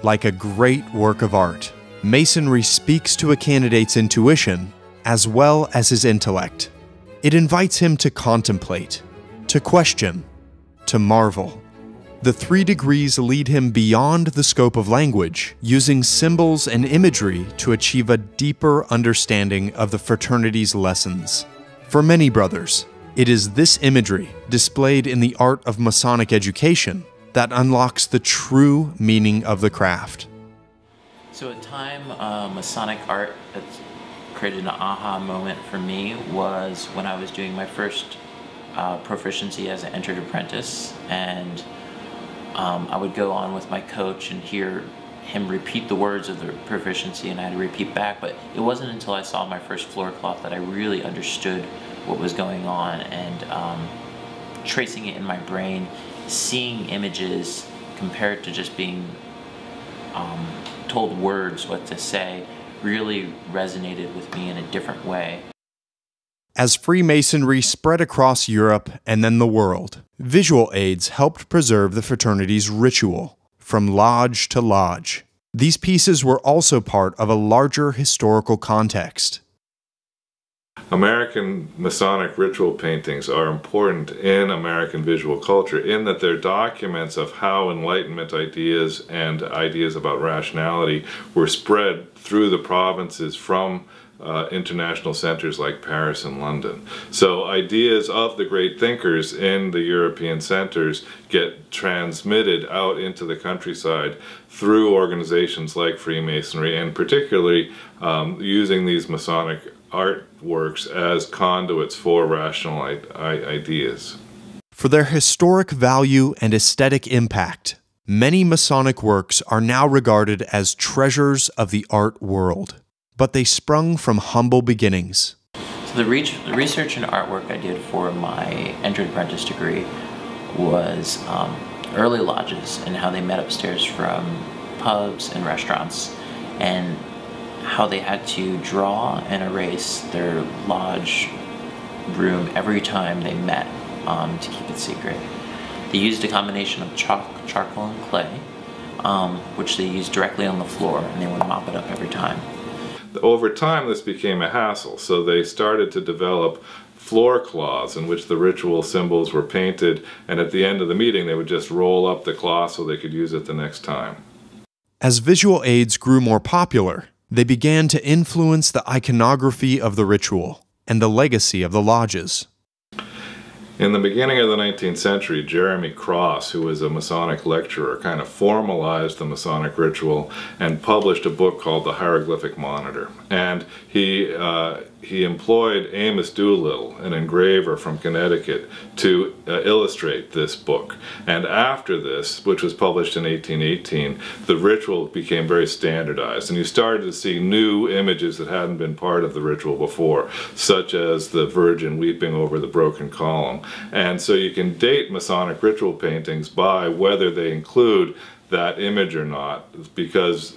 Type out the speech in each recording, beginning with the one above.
Like a great work of art, Masonry speaks to a candidate's intuition as well as his intellect. It invites him to contemplate, to question, to marvel. The 3 degrees lead him beyond the scope of language, using symbols and imagery to achieve a deeper understanding of the fraternity's lessons. For many brothers, it is this imagery, displayed in the Art of Masonic Education, that unlocks the true meaning of the craft. So a time Masonic art that created an aha moment for me was when I was doing my first proficiency as an entered apprentice, and I would go on with my coach and hear him repeat the words of the proficiency, and I had to repeat back, but it wasn't until I saw my first floor cloth that I really understood what was going on, and tracing it in my brain, seeing images compared to just being told words what to say really resonated with me in a different way. As Freemasonry spread across Europe and then the world, visual aids helped preserve the fraternity's ritual, from lodge to lodge. These pieces were also part of a larger historical context. American Masonic ritual paintings are important in American visual culture in that they're documents of how Enlightenment ideas and ideas about rationality were spread through the provinces from international centers like Paris and London. So ideas of the great thinkers in the European centers get transmitted out into the countryside through organizations like Freemasonry, and particularly using these Masonic artworks as conduits for rational ideas. For their historic value and aesthetic impact, many Masonic works are now regarded as treasures of the art world. But they sprung from humble beginnings. So the research and artwork I did for my entered apprentice degree was early lodges and how they met upstairs from pubs and restaurants, and how they had to draw and erase their lodge room every time they met to keep it secret. They used a combination of charcoal and clay, which they used directly on the floor, and they would mop it up every time. Over time, this became a hassle, so they started to develop floor cloths in which the ritual symbols were painted, and at the end of the meeting they would just roll up the cloth so they could use it the next time. As visual aids grew more popular, they began to influence the iconography of the ritual and the legacy of the lodges. In the beginning of the 19th century, Jeremy Cross, who was a Masonic lecturer, kind of formalized the Masonic ritual and published a book called The Hieroglyphic Monitor. And he employed Amos Doolittle, an engraver from Connecticut, to illustrate this book. And after this, which was published in 1818, the ritual became very standardized, and you started to see new images that hadn't been part of the ritual before, such as the Virgin weeping over the broken column. And so you can date Masonic ritual paintings by whether they include that image or not, because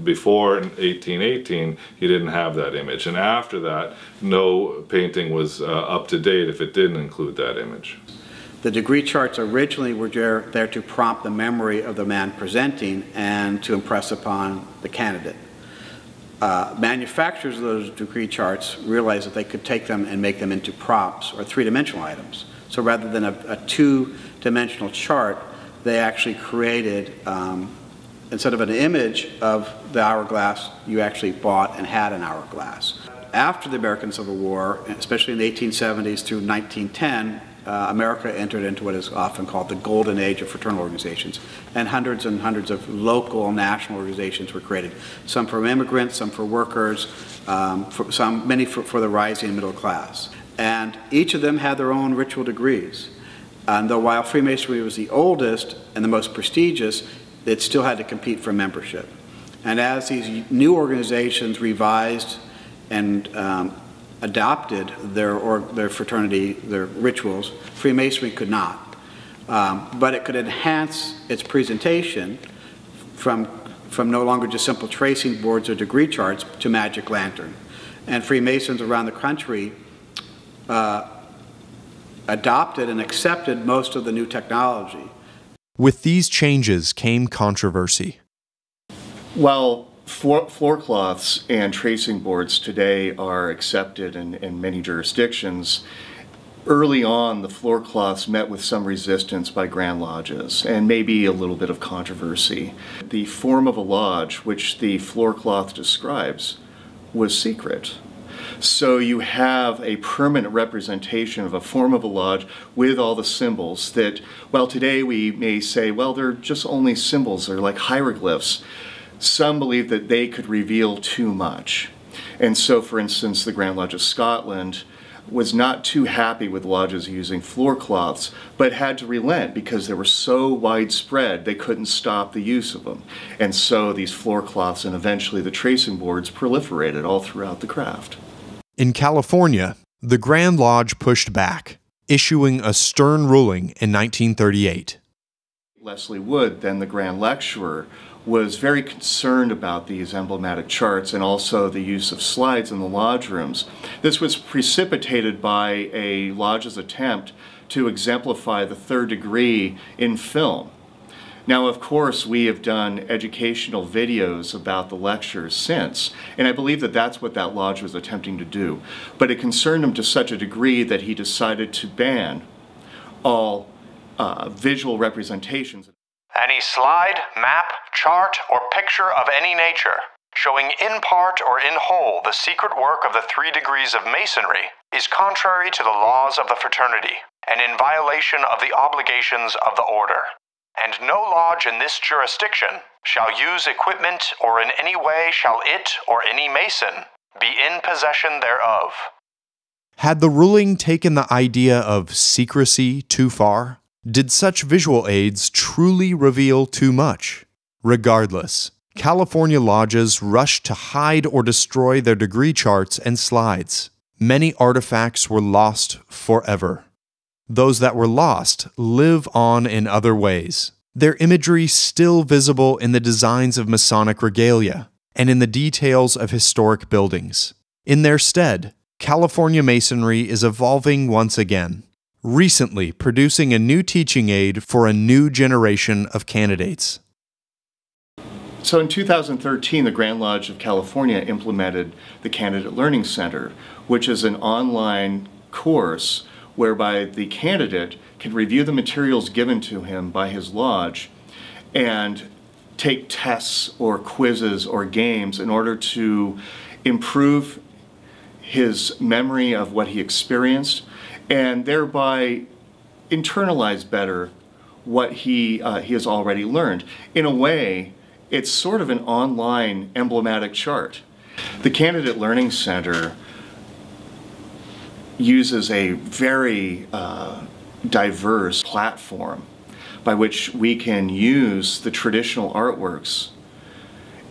before 1818 you didn't have that image, and after that no painting was up to date if it didn't include that image. The degree charts originally were there to prompt the memory of the man presenting and to impress upon the candidate. Manufacturers of those degree charts realized that they could take them and make them into props or three-dimensional items. So rather than a two-dimensional chart, they actually created, instead of an image of the hourglass, you actually bought and had an hourglass. After the American Civil War, especially in the 1870s through 1910, America entered into what is often called the golden age of fraternal organizations, and hundreds of local and national organizations were created, some for immigrants, some for workers, many for the rising middle class. And each of them had their own ritual degrees. And though while Freemasonry was the oldest and the most prestigious, it still had to compete for membership. And as these new organizations revised and adopted their fraternity, their rituals, Freemasonry could not. But it could enhance its presentation from no longer just simple tracing boards or degree charts to magic lantern. And Freemasons around the country adopted and accepted most of the new technology. With these changes came controversy. While floor cloths and tracing boards today are accepted in many jurisdictions, early on the floor cloths met with some resistance by Grand Lodges and maybe a little bit of controversy. The form of a lodge, which the floor cloth describes, was secret. So you have a permanent representation of a form of a lodge with all the symbols that, well, today we may say, well, they're just only symbols, they're like hieroglyphs. Some believe that they could reveal too much. And so, for instance, the Grand Lodge of Scotland was not too happy with lodges using floor cloths, but had to relent because they were so widespread they couldn't stop the use of them. And so these floor cloths and eventually the tracing boards proliferated all throughout the craft. In California, the Grand Lodge pushed back, issuing a stern ruling in 1938. Leslie Wood, then the Grand Lecturer, was very concerned about these emblematic charts and also the use of slides in the lodge rooms. This was precipitated by a lodge's attempt to exemplify the third degree in film. Now, of course, we have done educational videos about the lectures since, and I believe that that's what that lodge was attempting to do. But it concerned him to such a degree that he decided to ban all visual representations. Any slide, map, chart, or picture of any nature, showing in part or in whole the secret work of the 3 degrees of Masonry, is contrary to the laws of the fraternity, and in violation of the obligations of the order. And no lodge in this jurisdiction shall use equipment, or in any way shall it or any Mason be in possession thereof. Had the ruling taken the idea of secrecy too far? Did such visual aids truly reveal too much? Regardless, California lodges rushed to hide or destroy their degree charts and slides. Many artifacts were lost forever. Those that were lost live on in other ways, their imagery still visible in the designs of Masonic regalia and in the details of historic buildings. In their stead, California Masonry is evolving once again, recently producing a new teaching aid for a new generation of candidates. So in 2013, the Grand Lodge of California implemented the Candidate Learning Center, which is an online course whereby the candidate can review the materials given to him by his lodge and take tests or quizzes or games in order to improve his memory of what he experienced and thereby internalize better what he has already learned. In a way, it's sort of an online emblematic chart. The Candidate Learning Center uses a very diverse platform by which we can use the traditional artworks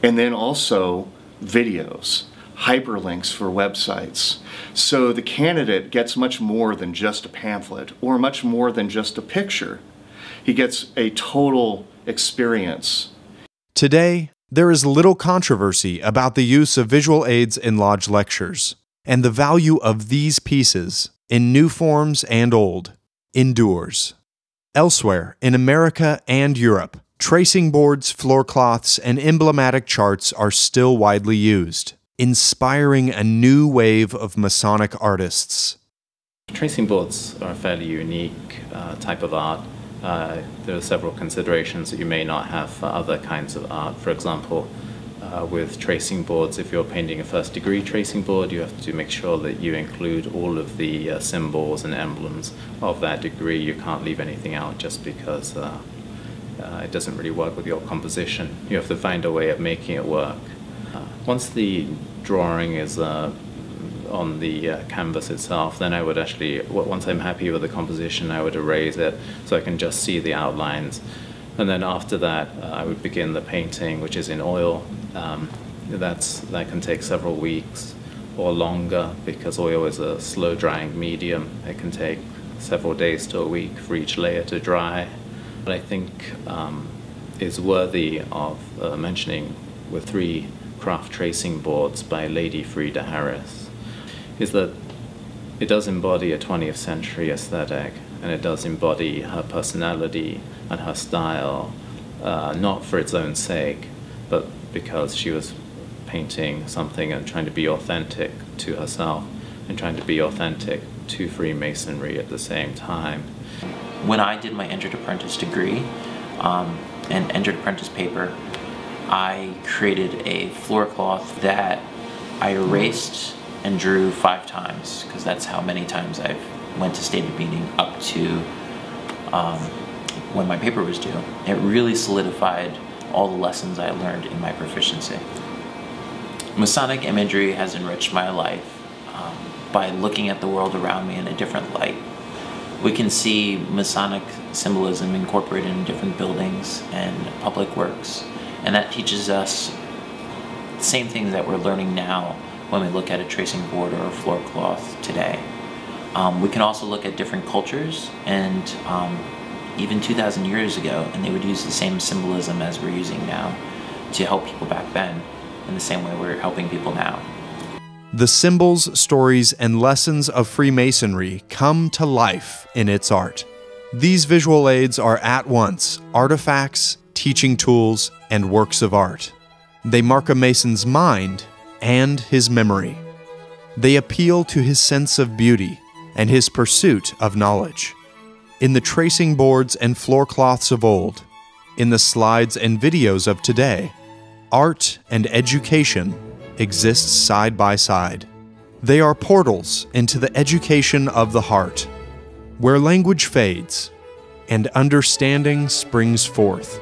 and then also videos, hyperlinks for websites. So the candidate gets much more than just a pamphlet or much more than just a picture. He gets a total experience. Today, there is little controversy about the use of visual aids in lodge lectures, and the value of these pieces, in new forms and old, endures. Elsewhere, in America and Europe, tracing boards, floor cloths, and emblematic charts are still widely used, inspiring a new wave of Masonic artists. Tracing boards are a fairly unique type of art. There are several considerations that you may not have for other kinds of art. For example, with tracing boards, if you're painting a first degree tracing board, you have to make sure that you include all of the symbols and emblems of that degree. You can't leave anything out just because it doesn't really work with your composition. You have to find a way of making it work. Once the drawing is on the canvas itself, then I would actually, once I'm happy with the composition, I would erase it so I can just see the outlines. And then after that, I would begin the painting, which is in oil. That can take several weeks or longer because oil is a slow-drying medium. It can take several days to a week for each layer to dry. What I think is worthy of mentioning with 3 craft tracing boards by Lady Frieda Harris is that it does embody a 20th century aesthetic, and it does embody her personality and her style, not for its own sake, but because she was painting something and trying to be authentic to herself and trying to be authentic to Freemasonry at the same time. When I did my entered apprentice degree and entered apprentice paper, I created a floor cloth that I erased and drew 5 times, because that's how many times I went to stated meeting up to when my paper was due. It really solidified all the lessons I learned in my proficiency. Masonic imagery has enriched my life by looking at the world around me in a different light. We can see Masonic symbolism incorporated in different buildings and public works, and that teaches us the same things that we're learning now when we look at a tracing board or a floor cloth today. We can also look at different cultures and even 2,000 years ago, and they would use the same symbolism as we're using now to help people back then in the same way we're helping people now. The symbols, stories, and lessons of Freemasonry come to life in its art. These visual aids are at once artifacts, teaching tools, and works of art. They mark a Mason's mind and his memory. They appeal to his sense of beauty and his pursuit of knowledge. In the tracing boards and floor cloths of old, in the slides and videos of today, art and education exist side by side. They are portals into the education of the heart, where language fades and understanding springs forth.